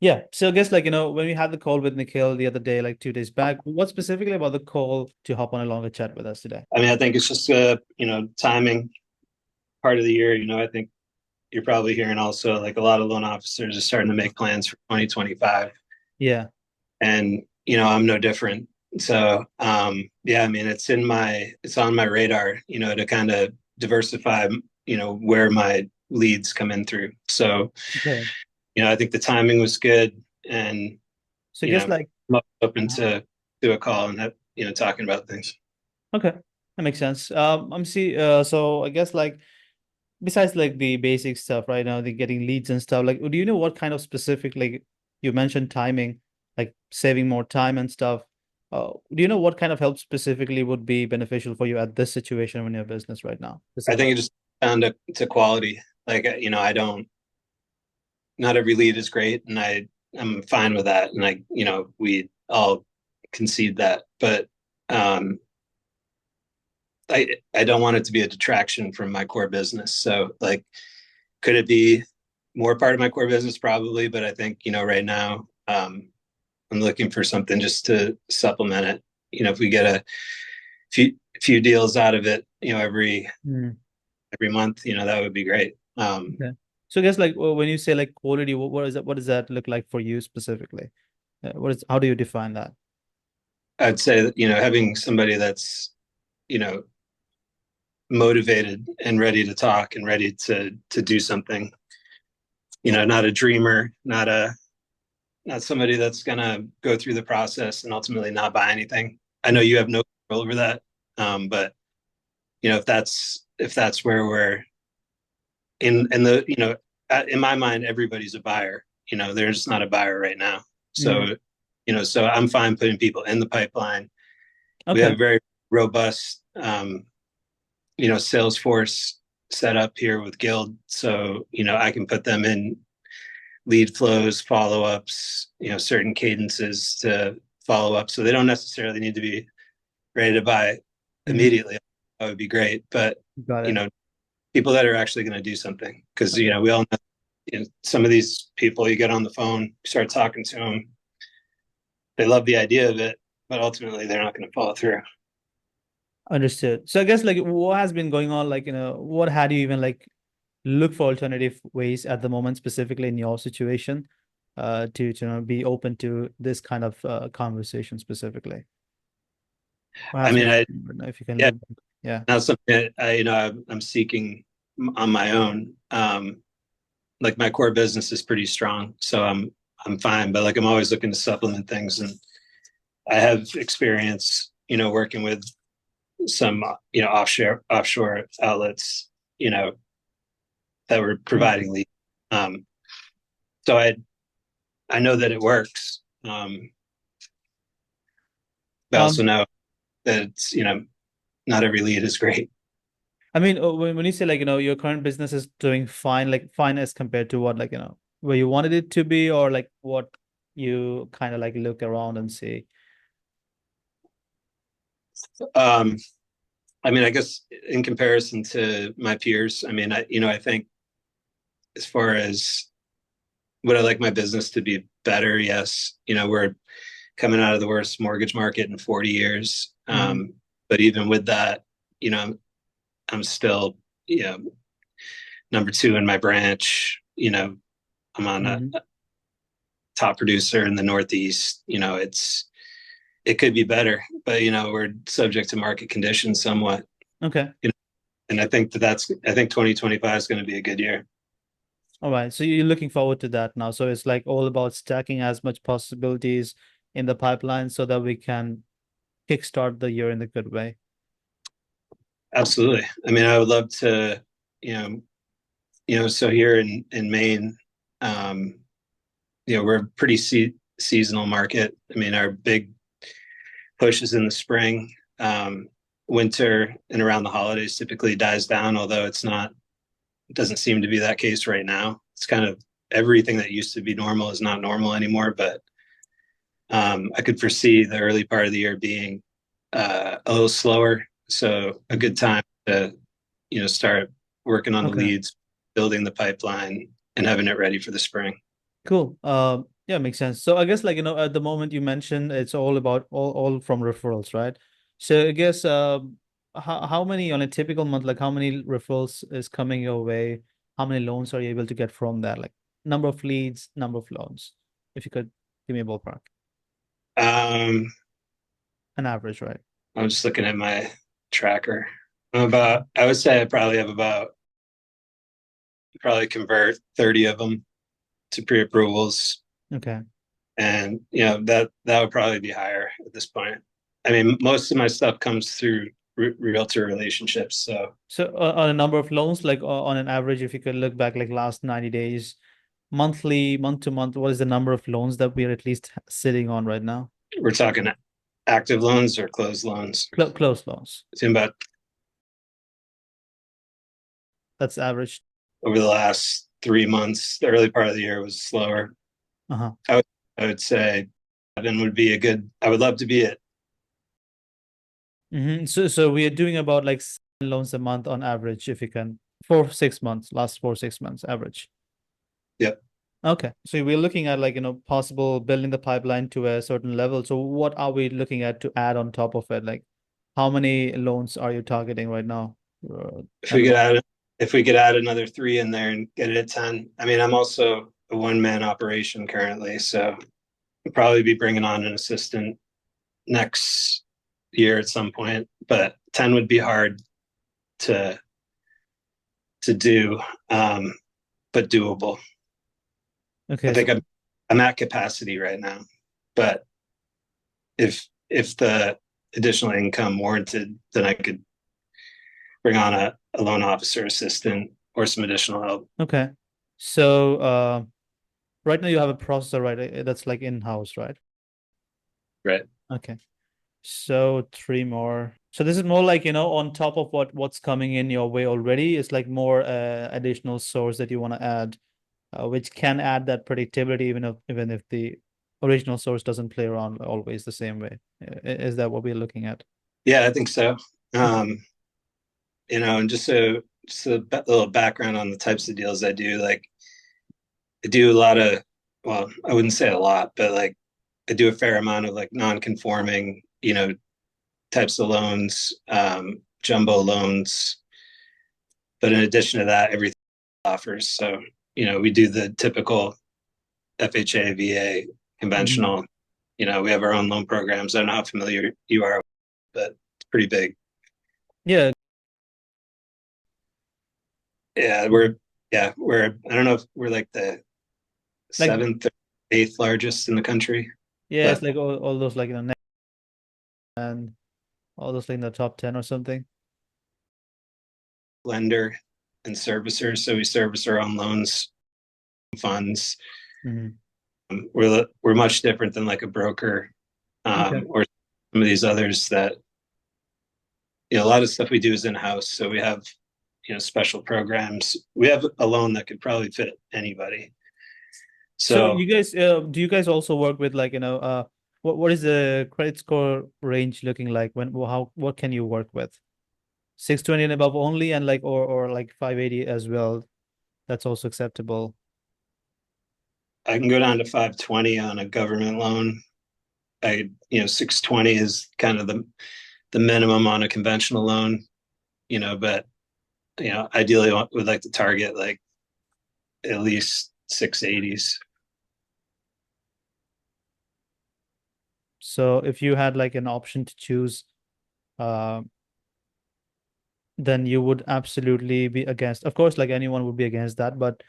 Yeah. So I guess like, when we had the call with Nikhil the other day, like 2 days back, what specifically about the call to hop on a longer chat with us today? I mean, I think it's just timing part of the year. I think you're probably hearing also like a lot of loan officers are starting to make plans for 2025, Yeah. and I'm no different. So yeah, I mean, it's on my radar, to kind of diversify, where my leads come in through. So Okay. I think the timing was good, and So I guess like, I'm open to do a call and talking about things. okay, that makes sense. So I guess like besides like the basic stuff right now, the getting leads and stuff, like, do you know what kind of specific, like you mentioned timing, like saving more time and stuff. Do you know what kind of help specifically would be beneficial for you at this situation in your business right now? I think Specifically. it just down to quality. Like I don't. Not every lead is great, and I'm fine with that. And we all concede that, but um, I don't want it to be a detraction from my core business. So like, could it be more part of my core business? Probably, but I think right now I'm looking for something just to supplement it. If we get a few deals out of it, Hmm. every month, that would be great. Okay. So I guess like when you say like quality, what is that? What does that look like for you specifically? How do you define that? I'd say that having somebody that's you know motivated and ready to talk and ready to do something. Not a dreamer, not somebody that's gonna go through the process and ultimately not buy anything. I know you have no control over that, but if that's where we're in the in my mind, everybody's a buyer. There's not a buyer right now, Mm. so so I'm fine putting people in the pipeline. We have Okay. a very robust Salesforce set up here with Guild, so I can put them in lead flows, follow ups, certain cadences to follow up, so they don't necessarily need to be ready to buy Mm. immediately. That would be great, but Got you it. know, people that are actually going to do something, because Okay. we all know some of these people. You get on the phone, start talking to them, they love the idea of it, but ultimately they're not going to follow through. Understood. So I guess like what has been going on, like, what had you even like look for alternative ways at the moment, specifically in your situation, to be open to this kind of conversation specifically? What I has mean, been, I if you can yeah, look, yeah. not something that I'm seeking on my own. Like my core business is pretty strong, so I'm fine. But like I'm always looking to supplement things, and I have experience, working with some offshore outlets, you know, that were Mm. providing leads. Um, so I know that it works, but I also Um, know that it's not every lead is great. I mean, when you say like, your current business is doing fine, like fine as compared to what, like, where you wanted it to be, or like what you kind of like look around and see. Um, I mean, I guess in comparison to my peers, I mean, I think as far as would I like my business to be better? Yes. We're coming out of the worst mortgage market in 40 years. Mm-hmm. But even with that, you know, I'm still, you know, number two in my branch. I'm on a Mm-hmm. top producer in the Northeast. It could be better, but we're subject to market conditions somewhat. Okay. You know, and I think 2025 is going to be a good year. All right. So you're looking forward to that now. So it's like all about stacking as much possibilities in the pipeline so that we can kickstart the year in a good way. Absolutely. I mean, I would love to, you know, so here in Maine, um, we're a pretty seasonal market. I mean, our big push is in the spring. Winter and around the holidays typically dies down, although it doesn't seem to be that case right now. It's kind of everything that used to be normal is not normal anymore. But I could foresee the early part of the year being a little slower. So a good Mhm. time to, start working on the Okay. leads, building the pipeline, and having it ready for the spring. Cool. Yeah, makes sense. So I guess like, at the moment you mentioned it's all about all from referrals, right? So I guess how many on a typical month, like how many referrals is coming your way? How many loans are you able to get from that? Like number of leads, number of loans. If you could give me a ballpark, Um, an average, right? I'm just looking at my tracker. I would say I probably have about, probably convert 30 of them to pre-approvals. Okay. And, that would probably be higher at this point. I mean, most of my stuff comes through realtor relationships. So So on a number of loans, like on an average, if you could look back like last 90 days, monthly, month to month, what is the number of loans that we are at least sitting on right now? we're talking active loans or closed loans. Close loans. It's in about That's average. over the last 3 months, the early part of the year was slower. Uh-huh. I would say seven would be a good, I would love to be it. So we are doing about like 7 loans a month on average, if you can, 4 6 months, last 4 6 months average. Yep. Okay. So we're looking at like, possible building the pipeline to a certain level. So what are we looking at to add on top of it? Like how many loans are you targeting right now? If we And could what? add, if we could add another three in there and get it at 10. I mean, I'm also a one-man operation currently, so I'll probably be bringing on an assistant next year at some point, but 10 would be hard to do, but doable. I Okay. think I'm at capacity right now, but if the additional income warranted, then I could bring on a loan officer assistant or some additional help. Okay. So right now you have a processor, right? That's like in-house, right? Right. Okay. So three more. So this is more like, on top of what's coming in your way already. It's like more additional source that you want to add, which can add that predictability even if the original source doesn't play around always the same way. Is that what we're looking at? Yeah, I think so. Okay. And just a little background on the types of deals I do. Like I do a lot of, well, I wouldn't say a lot, but like I do a fair amount of like non-conforming, types of loans, jumbo loans. But in addition to that, everything offers. So, we do the typical FHA, VA, Mhm. conventional. We have our own loan programs. I don't know how familiar you are, but it's pretty big. Yeah. Yeah, I don't know if we're like the Like, seventh or eighth largest in the country, yeah, it's but like all those like, and all those like in the top 10 or something. lender and servicer. So we service our own loans, funds. Hmm. We're much different than like a broker, Okay. or some of these others that, a lot of stuff we do is in house. So we have, special programs. We have a loan that could probably fit anybody. So So do you guys also work with like, what is the credit score range looking like what can you work with? 620 and above only and like or like 580 as well. That's also acceptable. I can go down to 520 on a government loan. 620 is kind of the minimum on a conventional loan, but ideally would like to target like at least 680s. So if you had like an option to choose, uh, then you would absolutely be against. Of course, like anyone would be against that, but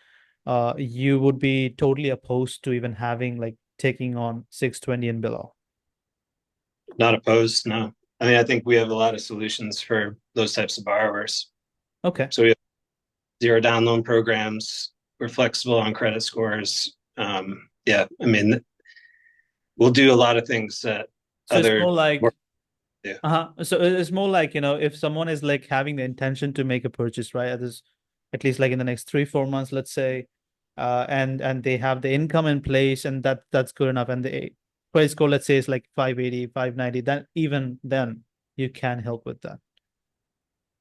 you would be totally opposed to even having like taking on 620 and below. Not opposed, no. I mean, I think we have a lot of solutions for those types of borrowers. Okay. So we have zero down loan programs. We're flexible on credit scores. Yeah, I mean, we'll do a lot of things that So it's other more like, do. so it's more like, if someone is like having the intention to make a purchase, right? At least like in the next 3 4 months, let's say, and they have the income in place and that's good enough. And the credit score, let's say, is like 580 590. Then even then you can help with that.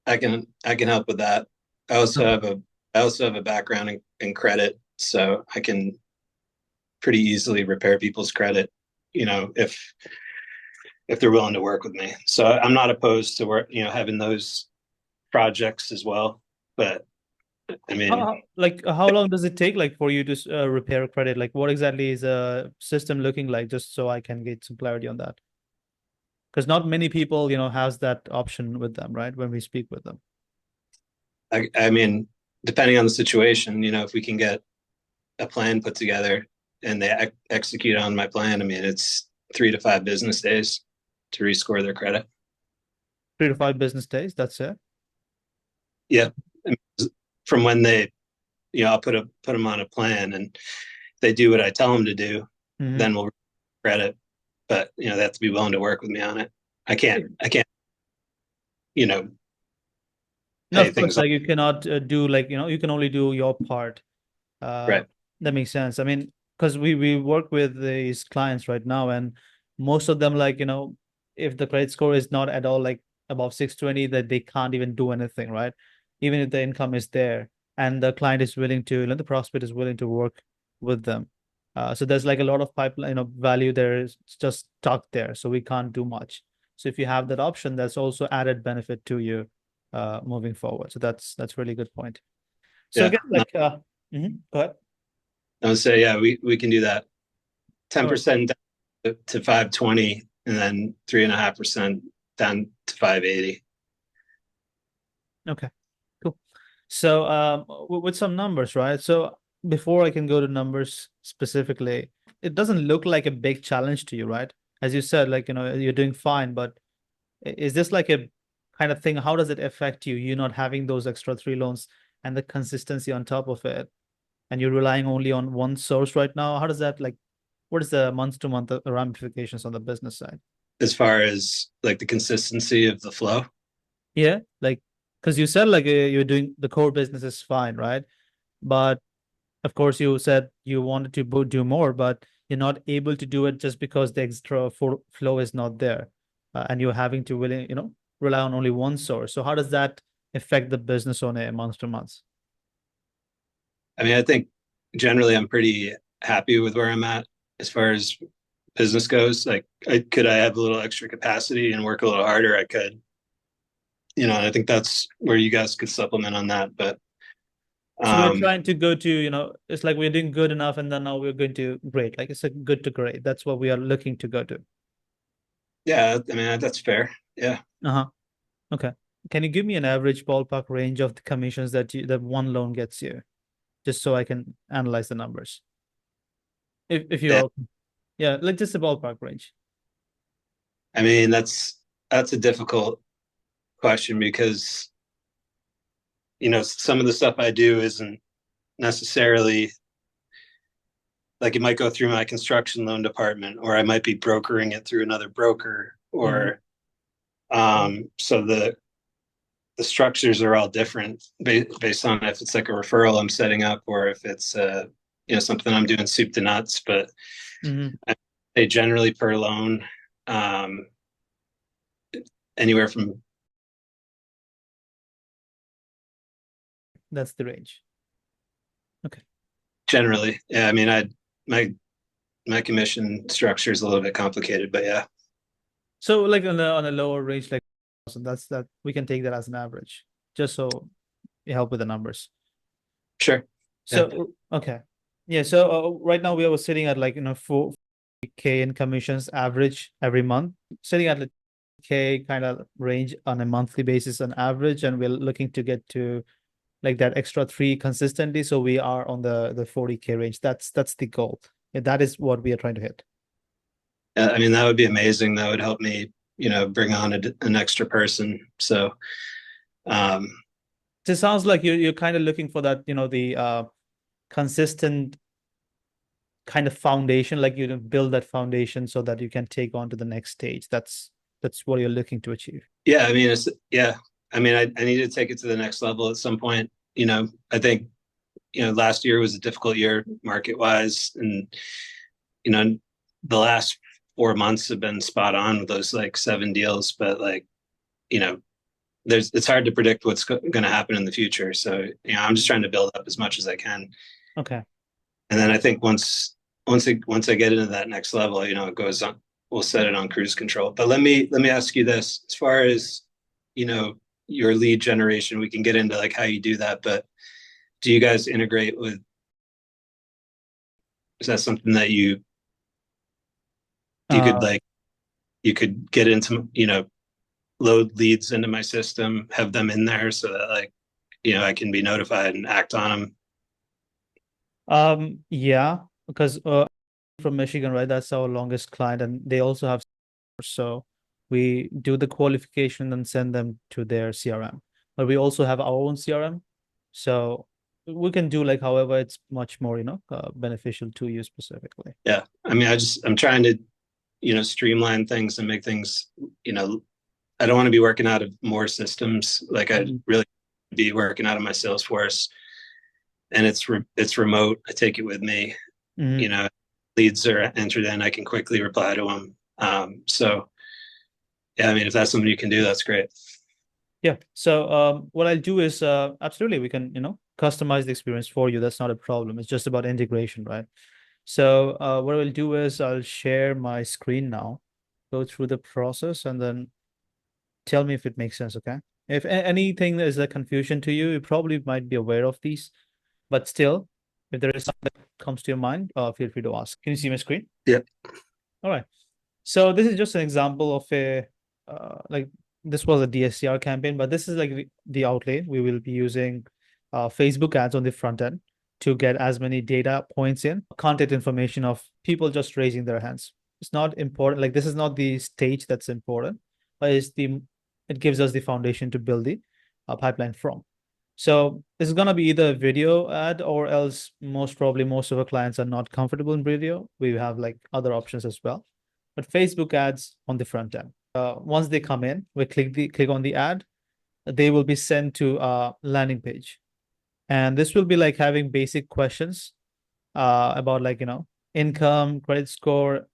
I can help with that. I also have a background in credit, so I can pretty easily repair people's credit, you know, if they're willing to work with me. So I'm not opposed to work, you know, having those projects as well. But I mean, Like how long does it take like for you to repair a credit? Like what exactly is a system looking like, just so I can get some clarity on that? Because not many people, has that option with them, right? When we speak with them. I mean, depending on the situation, you know, if we can get a plan put together and they execute on my plan, I mean, it's 3 to 5 business days to rescore their credit. 3 to 5 business days, that's it. Yeah. I mean, from when they, you know, I'll put them on a plan, and they do what I tell them to do, Mm-hmm. then we'll credit. But you know, they have to be willing to work with me on it. I can't, you know, No, pay of course, things off. like you cannot do like, you can only do your part. Uh, Right. that makes sense. I mean, because we work with these clients right now, and most of them, like, if the credit score is not at all like above 620, that they can't even do anything, right? Even if the income is there and the client is willing to, the prospect is willing to work with them. So there's like a lot of pipeline, value there is just stuck there. So we can't do much. So if you have that option, that's also added benefit to you moving forward. So that's really good point. So Yeah. again, No, like go ahead. I would say, yeah, we can do that. All right. 10% to 520, and then 3.5% down to 580. Okay. Cool. So with some numbers, right? So before I can go to numbers specifically, it doesn't look like a big challenge to you, right? As you said, like, you're doing fine, but is this like a kind of thing? How does it affect you? You not having those extra three loans and the consistency on top of it, and you're relying only on one source right now. How does that like? What is the month to month ramifications on the business side? As far as like the consistency of the flow. Yeah, like because you said like you're doing the core business is fine, right? But of course, you said you wanted to do more, but you're not able to do it just because the extra flow is not there, and you're having to rely on only one source. So how does that affect the business on a month to month? I mean, I think generally I'm pretty happy with where I'm at as far as business goes. Like, I have a little extra capacity and work a little harder, I could, you know, and I think that's where you guys could supplement on that. But So we're um, trying to go to, it's like we're doing good enough, and then now we're going to great. Like it's a good to great. That's what we are looking to go to. yeah, I mean, that's fair. Yeah. Uh-huh. Okay. Can you give me an average ballpark range of the commissions that one loan gets you, just so I can analyze the numbers? If Yeah. you're yeah, like just a ballpark range. I mean, that's a difficult question because, you know, some of the stuff I do isn't necessarily like, it might go through my construction loan department, or I might be brokering it through another broker, Mm-hmm. or so the structures are all different based on if it's like a referral I'm setting up, or if it's you know, something I'm doing soup to nuts. But Mm-hmm. I say generally per loan, um, anywhere from That's the range. Okay. generally, yeah. I mean, my my commission structure is a little bit complicated, but yeah. So like on a lower range, like so that we can take that as an average, just so you help with the numbers. Sure. Yeah. So okay. Yeah. So right now we are sitting at like 4K in commissions average every month, sitting at like K kind of range on a monthly basis on average, and we're looking to get to like that extra three consistently. So we are on the 40K range. That's the goal. Yeah, that is what we are trying to hit. I mean, that would be amazing. That would help me, you know, bring on an extra person. So, um, So it sounds like you're kind of looking for that, the consistent kind of foundation, like you build that foundation so that you can take on to the next stage. That's what you're looking to achieve. yeah, I mean, yeah. I mean, I need to take it to the next level at some point. You know, I think, you know, last year was a difficult year market wise. And, you know, the last 4 months have been spot on with those like 7 deals. But like, you know, it's hard to predict what's going to happen in the future. So, you know, I'm just trying to build up as much as I can. Okay. And then I think once I get into that next level, it goes on. We'll set it on cruise control. But let me ask you this: as far as you know, your lead generation, we can get into like how you do that. But do you guys integrate with? Is that something that you could Uh, like you could get into load leads into my system, have them in there so that like I can be notified and act on them. yeah, because from Michigan, right? That's our longest client, and they also have, so we do the qualification and send them to their CRM. But we also have our own CRM, so we can do like however it's much more, beneficial to you specifically. Yeah, I mean, I'm trying to streamline things and make things you know I don't want to be working out of more systems. Like I Mhm. really be working out of my Salesforce, and it's remote. I take it with me. You Mhm. know, leads are entered in. I can quickly reply to them. So yeah, I mean, if that's something you can do, that's great. Yeah. So what I'll do is absolutely we can, customize the experience for you. That's not a problem. It's just about integration, right? So what I'll do is I'll share my screen now, go through the process, and then tell me if it makes sense, okay? If anything is a confusion to you, you probably might be aware of these, but still, if there is something that comes to your mind, feel free to ask. Can you see my screen? Yeah. All right. So this is just an example of a like this was a DSCR campaign, but this is like the outlay. We will be using Facebook ads on the front end to get as many data points in, contact information of people just raising their hands. It's not important. Like this is not the stage that's important, but it gives us the foundation to build the pipeline from. So this is gonna be either a video ad or else most probably most of our clients are not comfortable in video. We have like other options as well, but Facebook ads on the front end. Once they come in, we click on the ad. They will be sent to a landing page, and this will be like having basic questions about like income, credit score,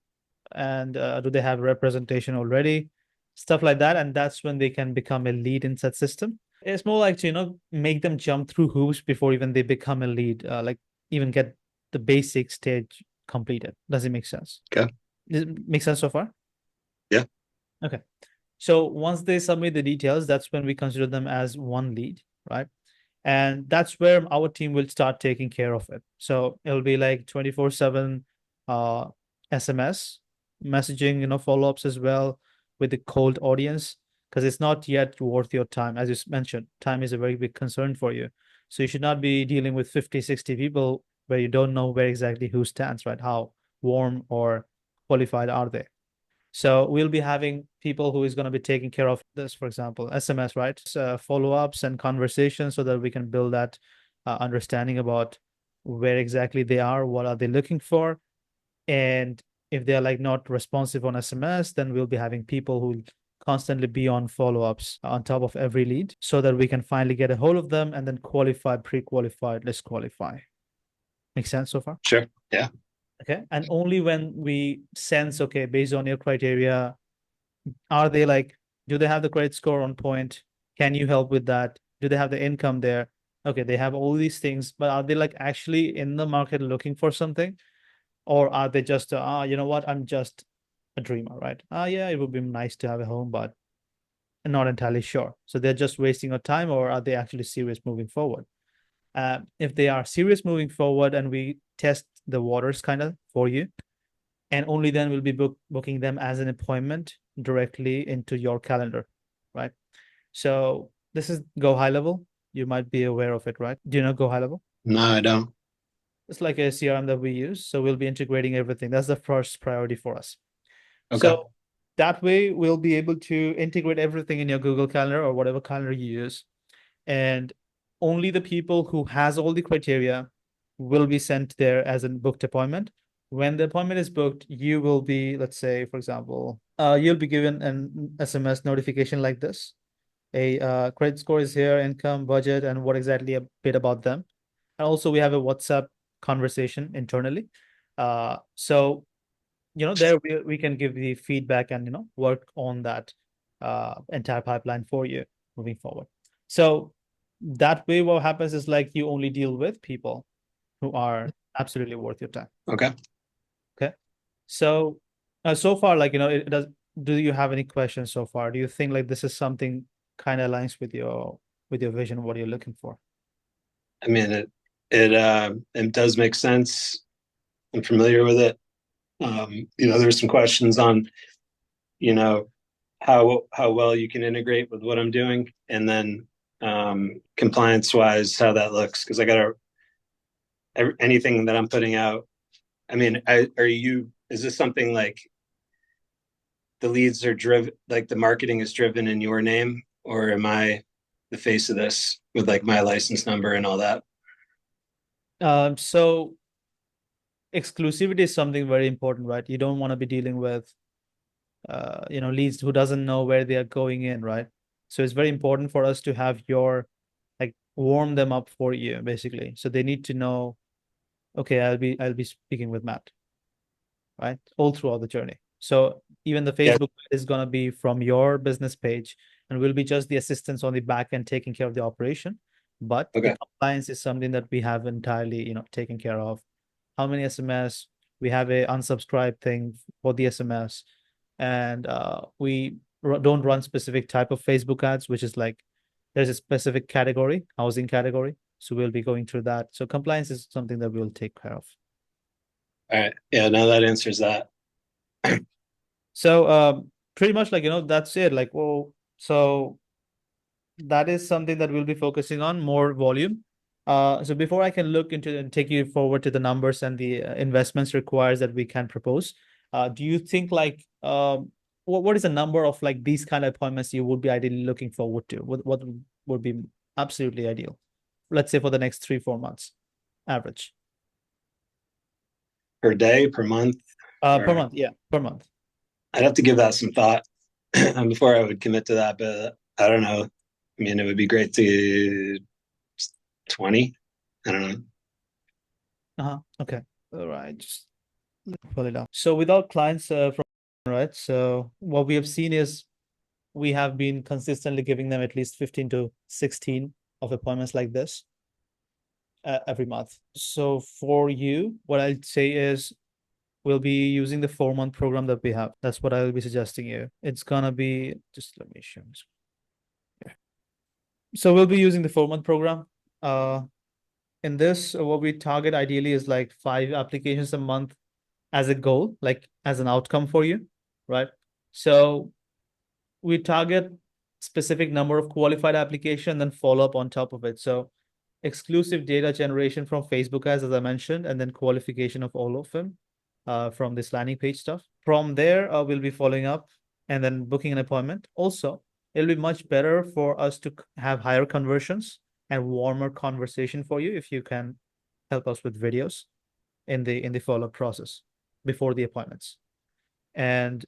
and do they have representation already, stuff like that. And that's when they can become a lead in that system. It's more like to make them jump through hoops before even they become a lead, like even get the basic stage completed. Does it make sense? Okay. Does it make sense so far? Yeah. Okay. So once they submit the details, that's when we consider them as one lead, right? And that's where our team will start taking care of it. So it'll be like 24/7 uh SMS messaging, follow-ups as well with the cold audience, because it's not yet worth your time. As you mentioned, time is a very big concern for you. So you should not be dealing with 50, 60 people where you don't know where exactly who stands, right? How warm or qualified are they? So we'll be having people who is going to be taking care of this, for example, SMS, right? Follow-ups and conversations so that we can build that understanding about where exactly they are, what are they looking for. And if they're like not responsive on SMS, then we'll be having people who constantly be on follow-ups on top of every lead so that we can finally get a hold of them and then qualify, pre-qualified, disqualify. Make sense so far? Sure. Yeah. Okay. And only when we sense, okay, based on your criteria, are they like, do they have the credit score on point? Can you help with that? Do they have the income there? Okay, they have all these things, but are they like actually in the market looking for something? Or are they just, you know what, I'm just a dreamer, right? Yeah, it would be nice to have a home, but I'm not entirely sure. So they're just wasting your time, or are they actually serious moving forward? If they are serious moving forward and we test the waters kind of for you, and only then we'll be booking them as an appointment directly into your calendar, right? So this is Go High Level. You might be aware of it, right? Do you know Go High Level? No, I don't. It's like a CRM that we use. So we'll be integrating everything. That's the first priority for us. Okay. So that way we'll be able to integrate everything in your Google Calendar or whatever calendar you use. And only the people who has all the criteria will be sent there as a booked appointment. When the appointment is booked, you will be, let's say, for example, you'll be given an SMS notification like this. A credit score is here, income, budget, and what exactly a bit about them. And also we have a WhatsApp conversation internally. So there we can give the feedback and work on that entire pipeline for you moving forward. So that way what happens is like you only deal with people who are absolutely worth your time. Okay. So, so far, like, it does. Do you have any questions so far? Do you think like this is something kind of aligns with your vision, what you're looking for? I mean, it does make sense. I'm familiar with it. There's some questions on, you know, how well you can integrate with what I'm doing, and then compliance wise, how that looks. Because I got to anything that I'm putting out. I mean, is this something like the leads are driven, like the marketing is driven in your name, or am I the face of this with like my license number and all that? So exclusivity is something very important, right? You don't want to be dealing with leads who doesn't know where they are going in, right? So it's very important for us to have your like warm them up for you, basically. So they need to know, okay, I'll be speaking with Matt, right? All throughout the journey. So even the Yeah. Facebook is gonna be from your business page and will be just the assistants on the back end taking care of the operation. But the Okay. compliance is something that we have entirely, taken care of. How many SMS? We have a unsubscribe thing for the SMS, and we don't run specific type of Facebook ads, which is like there's a specific category, housing category. So we'll be going through that. So compliance is something that we'll take care of. All right. Yeah. Now that answers that. So pretty much like that's it. Like, well, so that is something that we'll be focusing on, more volume. So before I can look into and take you forward to the numbers and the investments requires that we can propose, do you think like what is the number of like these kind of appointments you would be ideally looking forward to? What would be absolutely ideal? Let's say for the next 3-4 months, average. Per day, per month, Per or month, yeah, per month. I'd have to give that some thought before I would commit to that. But I don't know. I mean, it would be great to 20. I don't know. Okay. All right. Just pull it up. So without clients from right, so what we have seen is we have been consistently giving them at least 15 to 16 of appointments like this every month. So for you, what I'd say is we'll be using the 4-month program that we have. That's what I'll be suggesting you. It's gonna be just let me show you. So we'll be using the 4-month program. In this, what we target ideally is like 5 applications a month as a goal, like as an outcome for you, right? So we target specific number of qualified application, then follow up on top of it. So exclusive data generation from Facebook ads, as I mentioned, and then qualification of all of them from this landing page stuff. From there, we'll be following up and then booking an appointment. Also, it'll be much better for us to have higher conversions and warmer conversation for you if you can help us with videos in the follow-up process before the appointments. And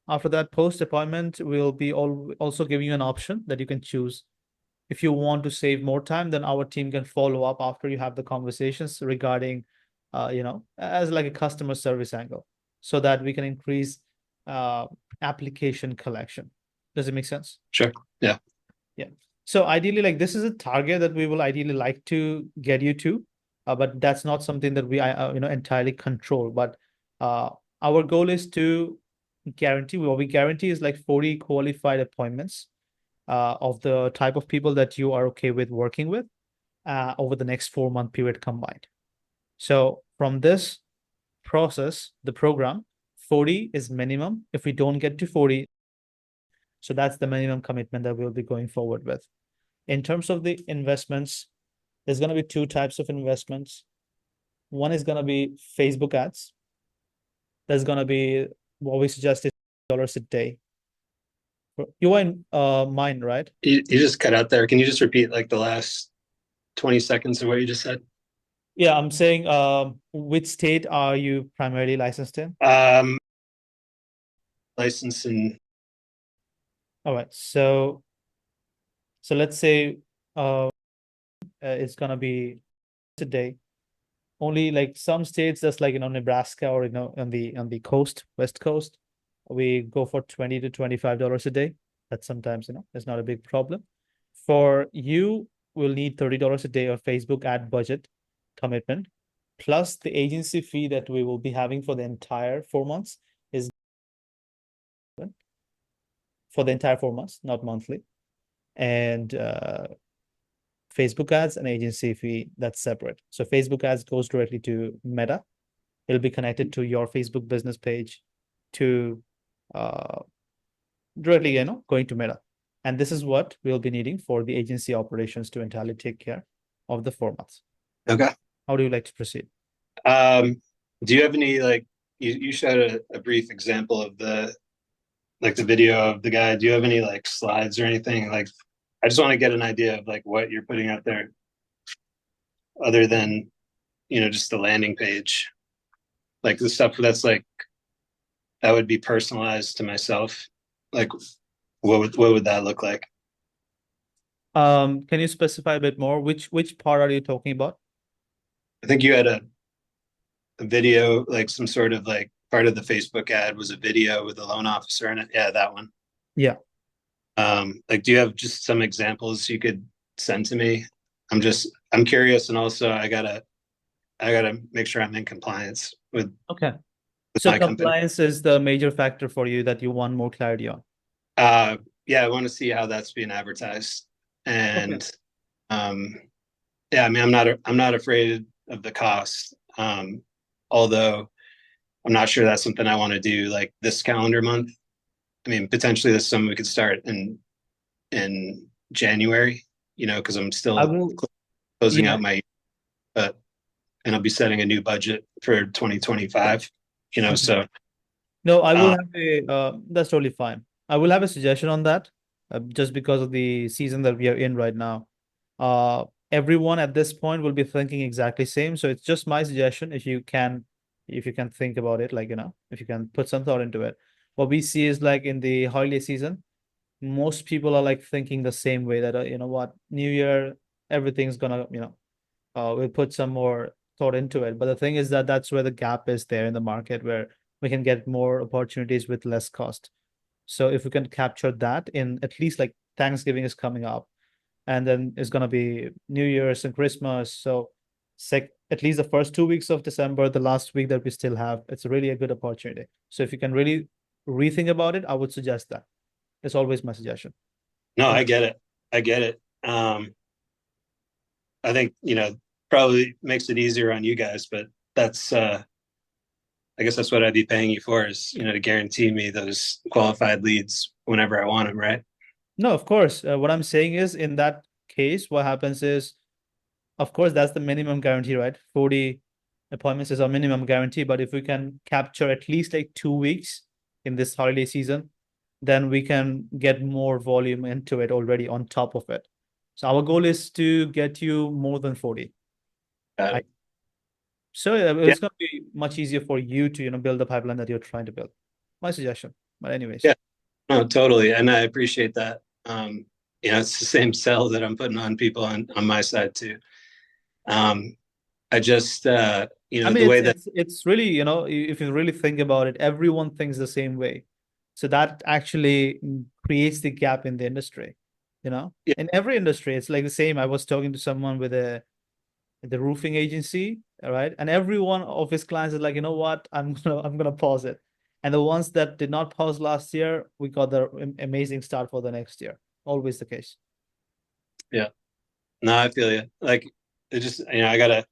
after that post appointment, we'll be also giving you an option that you can choose. If you want to save more time, then our team can follow up after you have the conversations regarding, as like a customer service angle, so that we can increase uh, application collection. Does it make sense? Sure. Yeah. Yeah. So ideally, like this is a target that we will ideally like to get you to, but that's not something that we entirely control. But our goal is to guarantee what we guarantee is like 40 qualified appointments of the type of people that you are okay with working with over the next 4-month period combined. So from this process, the program, 40 is minimum. If we don't get to 40, so that's the minimum commitment that we'll be going forward with. In terms of the investments, there's going to be 2 types of investments. One is going to be Facebook ads. There's going to be what we suggest is dollars a day. You are in mind, right? You just cut out there. Can you just repeat like the last 20 seconds of what you just said? Yeah, I'm saying which state are you primarily licensed in? License in. All right. So let's say it's gonna be today. Only like some states that's like Nebraska or on the coast, west coast, we go for $20 to $25 a day. That sometimes it's not a big problem. For you, we'll need $30 a day of Facebook ad budget commitment. plus the agency fee that we will be having for the entire 4 months is for the entire 4 months, not monthly. And Facebook ads and agency fee, that's separate. So Facebook ads goes directly to Meta. It'll be connected to your Facebook business page to uh, directly, going to Meta. And this is what we'll be needing for the agency operations to entirely take care of the 4 months. Okay. How do you like to proceed? Do you have any like you showed a brief example of the video of the guy. Do you have any like slides or anything? Like I just want to get an idea of like what you're putting out there other than, just the landing page. Like the stuff that's like that would be personalized to myself. Like what would that look like? Can you specify a bit more? Which part are you talking about? I think you had a video, like some sort of like part of the Facebook ad was a video with a loan officer in it. Yeah, that one. Yeah. Like, do you have just some examples you could send to me? I'm curious, and also I gotta make sure I'm in compliance Okay. with So my company. compliance is the major factor for you that you want more clarity on. Yeah, I want to see how that's being advertised, Okay. and um, yeah, I mean, I'm not afraid of the cost. Although I'm not sure that's something I want to do like this calendar month. I mean, potentially this is something we could start in January, because I'm I still will, closing yeah. out my but and I'll be setting a new budget for 2025. So No, I will uh, have that's totally fine. I will have a suggestion on that, just because of the season that we are in right now. Everyone at this point will be thinking exactly same. So it's just my suggestion. If you can think about it, like, if you can put some thought into it. What we see is like in the holiday season, most people are like thinking the same way that, you know what, New Year, everything's gonna, we'll put some more thought into it. But the thing is that that's where the gap is there in the market where we can get more opportunities with less cost. So if we can capture that in at least like Thanksgiving is coming up, and then it's gonna be New Year's and Christmas. So at least the first 2 weeks of December, the last week that we still have, it's really a good opportunity. So if you can really rethink about it, I would suggest that. It's always my suggestion. no, What I do get it. I get it. I think probably makes it easier on you guys, but that's I guess that's what I'd be paying you for is to guarantee me those qualified leads whenever I want them, right? No, of course. What I'm saying is, in that case, what happens is, of course, that's the minimum guarantee, right? 40 appointments is our minimum guarantee. But if we can capture at least like 2 weeks in this holiday season, then we can get more volume into it already on top of it. So our goal is to get you more than 40. Uh, I, so yeah, it's going to be much easier for you to, build the pipeline that you're trying to build. My suggestion. But anyways. yeah, no, totally, and I appreciate that. It's the same sell that I'm putting on people on my side too. I just I mean, the it's way that it's it's really, if you really think about it, everyone thinks the same way. So that actually creates the gap in the industry. yeah, In every industry, it's like the same. I was talking to someone with the roofing agency, all right, and every one of his clients is like, you know what, I'm gonna pause it. And the ones that did not pause last year, we got the amazing start for the next year. Always the case. yeah. No, I feel you. Like it just I gotta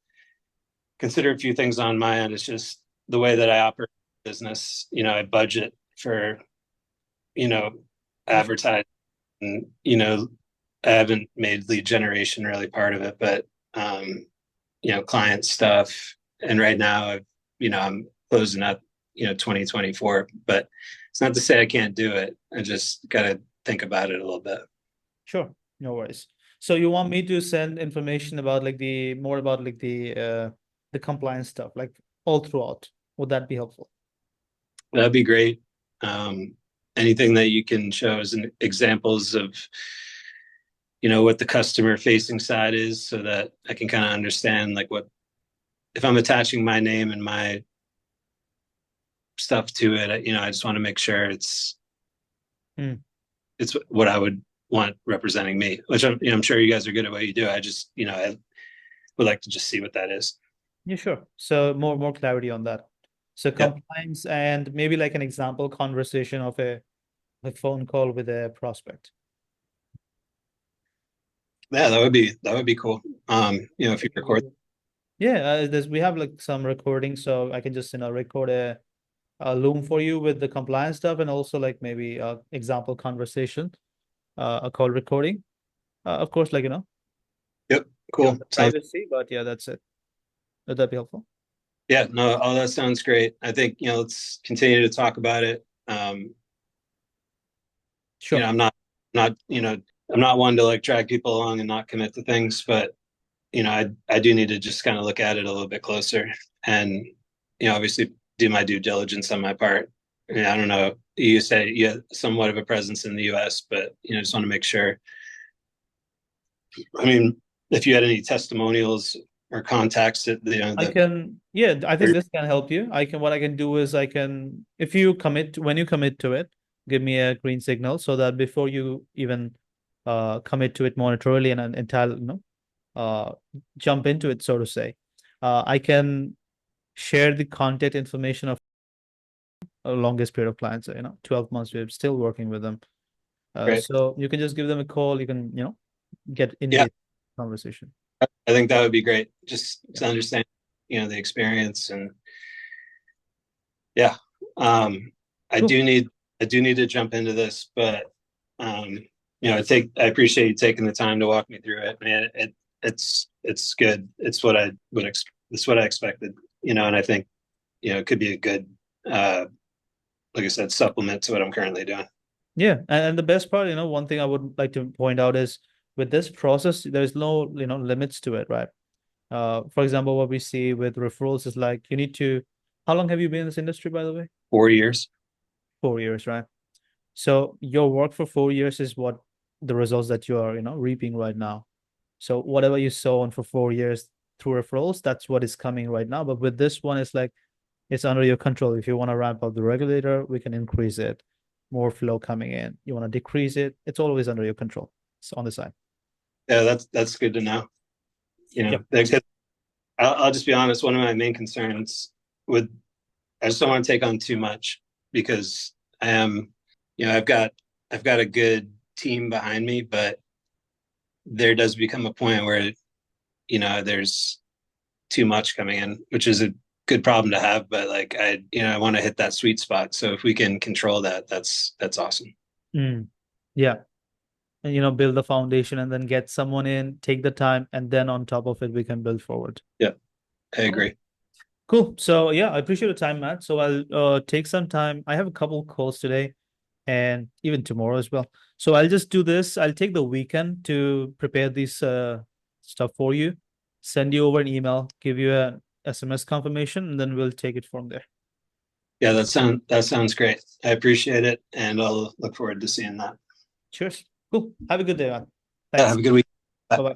consider a few things on my end. It's just the way that I operate business. I budget for you know advertising. I haven't made lead generation really part of it, but client stuff. And right now, I'm closing up 2024. But it's not to say I can't do it. I just got to think about it a little bit. Sure, no worries. So you want me to send information about like the more about like the compliance stuff, like all throughout. Would that be helpful? That'd be great. Um, Anything that you can show as examples of what the customer facing side is, so that I can kind of understand like what if I'm attaching my name and my stuff to it. I just want to make sure Hmm. it's what I would want representing me, which I'm sure you guys are good at what you do. I just I would like to just see what that is. Yeah, sure. So more clarity on that. So Yeah, compliance and maybe like an example conversation of a phone call with a prospect. yeah, that would be cool. If you record. Yeah, we have like some recording, so I can just record a Loom for you with the compliance stuff, and also like maybe a example conversation, a call recording. Of course, like Yep, on cool. the Sounds. privacy, but yeah, that's it. Would that be helpful? Yeah, no, all that sounds great. I think, let's continue to talk about it. Sure. I'm not, I'm not one to like drag people along and not commit to things, but I do need to just kind of look at it a little bit closer and, obviously do my due diligence on my part. I don't know. You say you have somewhat of a presence in the US, but, just want to make sure. I mean, if you had any testimonials or contacts that, I that, can, yeah, I think this can help you. What I can do is if you when you commit to it, give me a green signal so that before you even commit to it monetarily and entirely, uh, jump into it, so to say, I can share the contact information of a longest period of clients, 12 months, we're still working with them. right. So you can just give them a call, you can, get Yeah, initiate conversation. I think that would be great. Just Yeah. to understand, the experience and yeah. Um, I Cool. do need I do need to jump into this, but um, I appreciate you taking the time to walk me through it. Man, it's good. It's what I expected. And I think, it could be a good like I said, supplement to what I'm currently doing. Yeah, and the best part, one thing I would like to point out is with this process, there's no, limits to it, right? For example, what we see with referrals is like you need to, how long have you been in this industry, by the way? 4 years. 4 years, right? So your work for 4 years is what the results that you are, reaping right now. So whatever you sow on for 4 years through referrals, that's what is coming right now. But with this one, it's like it's under your control. If you want to ramp up the regulator, we can increase it. More flow coming in. You want to decrease it, it's always under your control. It's on the side. Yeah, that's good to know. Yep. I'll just be honest. One of my main concerns with I just don't want to take on too much because I am, I've got a good team behind me, but there does become a point where, there's too much coming in, which is a good problem to have, but like I want to hit that sweet spot. So if we can control that, that's awesome. Mm. Yeah. And build the foundation and then get someone in, take the time, and then on top of it, we can build forward. Yeah, I Cool. agree. Cool. So yeah, I appreciate your time, Matt. So I'll take some time. I have a couple calls today and even tomorrow as well. So I'll just do this. I'll take the weekend to prepare this stuff for you, send you over an email, give you a SMS confirmation, and then we'll take it from there. Yeah, that sounds great. I appreciate it, and I'll look forward to seeing that. Cheers. Cool. Have a good day, man. Yeah, have Thanks. a good week. Bye bye.